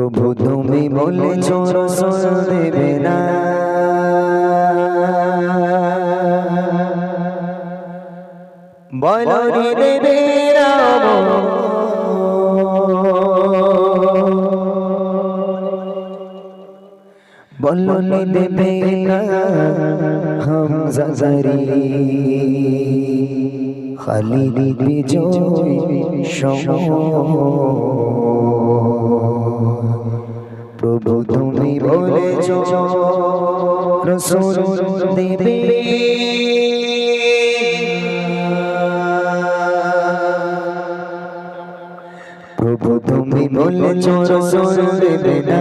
প্রভু তুমি বলেছো রাসূল দেবে না, বলনি দেবে না, বলনি দেবে না হামজা জারি খালিদ বিজয় প্রভু তুমি বলেছো রাসূল দেবে, প্রভু তুমি বলেছো রাসূল দেবে না,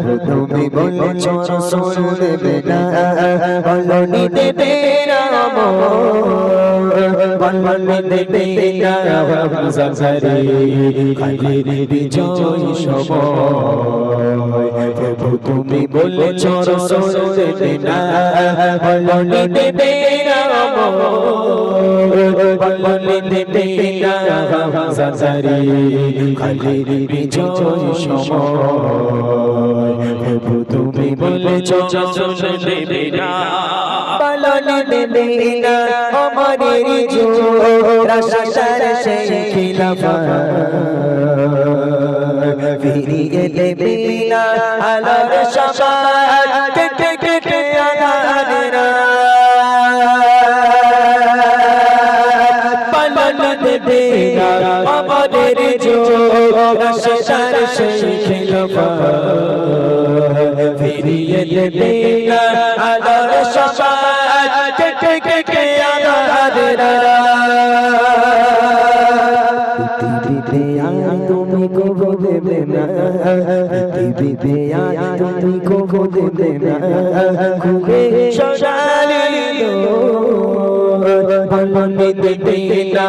প্রভু তুমি বলেছো রাসূল দেবে না, বলনি দেবে না, বলনি দেবে না হামজা জারি খালিদ বিজয় প্রভু তুমি বলেছো রাসূল দেবে না, বলনি দেবে না, বলনি দেবে না হামজা জারি খালিদ বিজয় প্রভু তুমি বলেছো রাসূল দেবে না, বলনি দেবে না আমাদের রাশাদার সেই খিলাফা ফিরিয়ে দেবে না আলোর শাবাত কেটে কেটে আধারেরা, বলনি দেবে না আমাদের রাশাদার সেই খিলাফা ফিরিয়ে দেবে না আলোর শাবাত কেটে কেটে আধারেরা, পৃথিবীতে আয় তুমি কবু দেবে না, পৃথিবীতে আয় তুমি কবু দেবে না, খুলে সোনালি বলনি দেবে না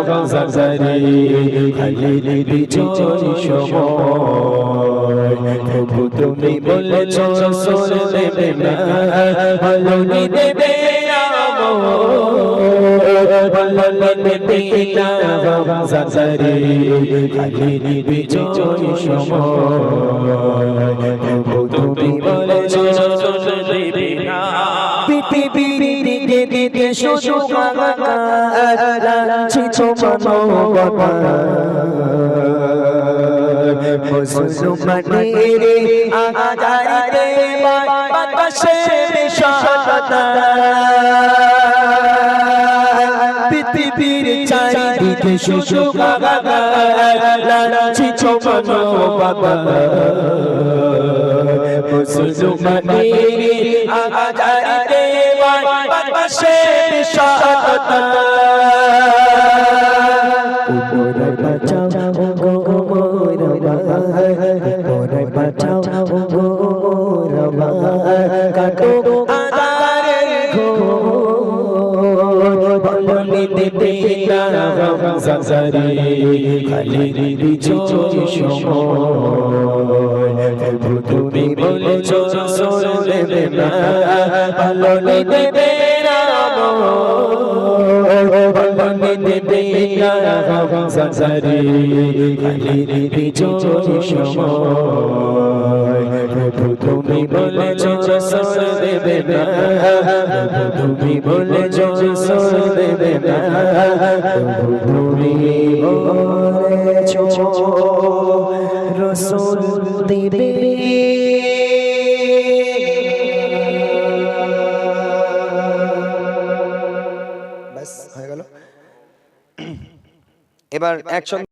হামজা জারি খালিদ বিজয় প্রভু তুমি বলেছো রাসূল দেবে না, বলনি দেবে না, বলনি দেবে না হামজা জারি খালিদ বিজয় প্রভু তুমি বলেছো রাসূল দেবে না, পৃথিবীর দিকে দিকে শুধু হাহাকার লাগছে মানবতা, মুসলমানের আজারিতে বাতাসে বিষাদতা, পৃথিবীর চারিদিকে শুধু হাহাকার লাগছে মানবতা, মুসলমানের আজারিতে বাতাসে বিষাদতা, উপরে বাঁচাও গো মোরা, উপরে বাঁচাও গো মোরা, কাটো আধারের ঘোর, বলনি দেবে না হামজা জারি খালিদ বিজয় প্রভু তুমি বলেছো রাসূল দেবে না, বলনি দেবে না, বলনি দেবে না হামজা জারি খালিদ বিজয় প্রভু তুমি বলেছো রাসূল দেবে না, প্রভু তুমি বলেছো রাসূল দেবে না, প্রভু তুমি বলেছো রাসূল দেবে। ব্যাস হয়ে গেল। এবার একসঙ্গে